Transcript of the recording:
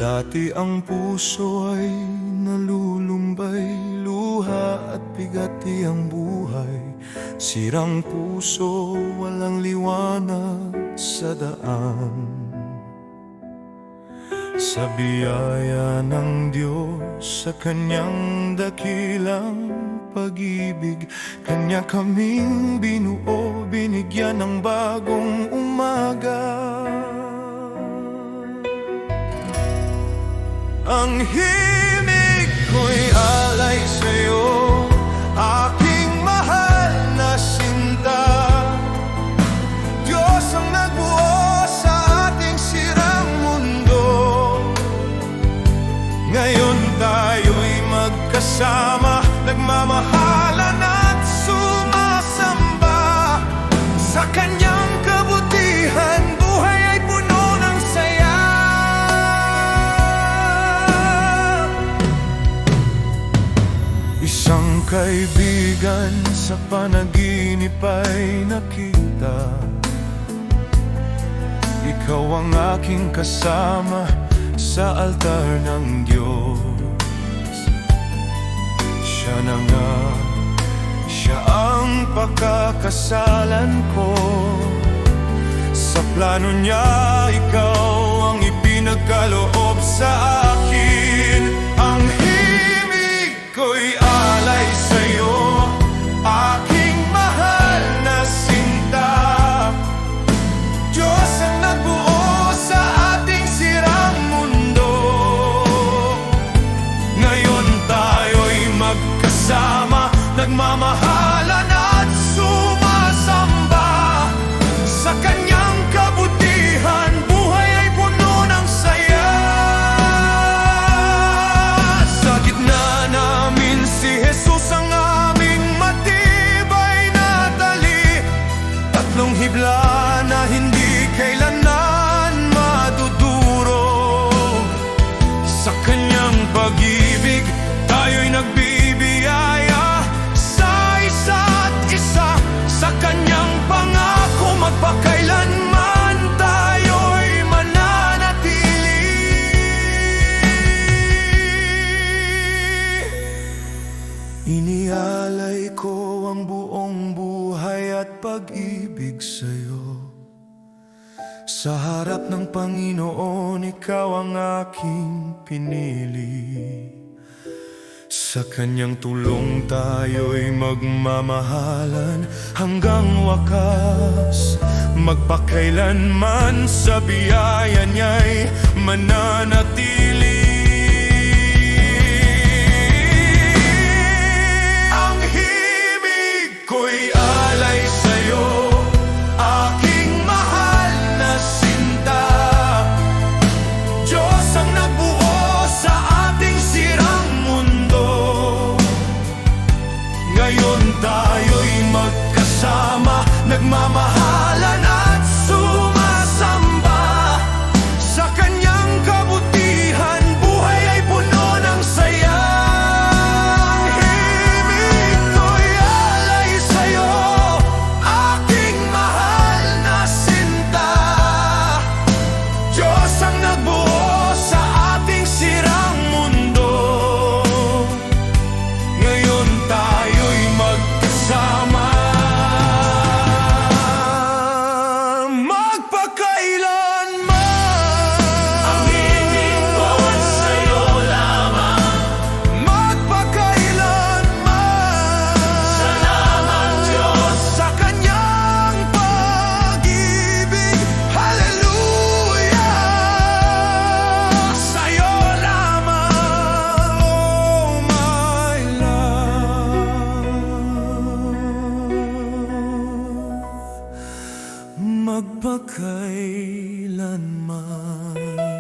Dati ang puso ay nalulumbay, luha at bigat ang buhay. Sirang puso, walang liwanag sa daan. Sa biyaya ng Diyos, sa Kanyang dakilang pag-ibig, Kanya kaming binuo, binigyan ng bagong umaga. Ang himig ko'y alay sa'yo, aking mahal na sinta. Diyos ang nagbuo sa ating sirang mundo. Ngayon tayo'y magkasama, nagmamahalan at sumasamba. Sa Kanyang kabutihan, buhay ay puno ng saya. Isang kaibigan sa panaginip ay nakita. Ikaw ang aking kasama sa altar ng Diyos. Siya na nga, siya ang pakakasalan ko. Sa plano niya, ikaw ang ipinagkaloob sa akin. Ang himig ko'y alay sa'yo, aking mahal na sinta. Diyos ang nagbuo sa ating sirang mundo. Ngayon tayo'y magkasama, nagmamahalan at sumasamba. Sa Kanyang kabutihan, buhay ay puno ng saya. Sa gitna namin si Jesus ang aming matibay na tali. Tatlong hibla na hindi kailanman madudurog. Sa Kanyang pag-ibig, tayo'y nagbibiyaya sa isa't isa. Sa Kanyang pangako, magpakailanman tayo'y mananatili. Inialay ko ang buong buhay at pag-ibig sa'yo. Sa harap ng Panginoon, ikaw ang aking pinili. Sa Kanyang tulong tayo'y magmamahalan hanggang wakas. Magpakailanman sa biyaya niya'y mananatili. Ang himig ko'y alay sa'yo, aking mahal na sinta. Diyos ang nagbuo sa ating sirang mundo. Ngayon tayo'y magkasama, nagmamahalan at sumasamba. Sa Kanyang kabutihan, buhay ay puno ng saya. Ang himig ko'y alay sa'yo, aking mahal na sinta. Diyos ang nagbuo sa ating sirang mundo. Ngayon tayo'y magkasama, magpakailanman. Ang himig ko ay sa'yo lamang, magpakailanman. Salamat Diyos sa Kanyang pag-ibig. Hallelujah! Sa'yo lamang, oh my love, magpakailanman.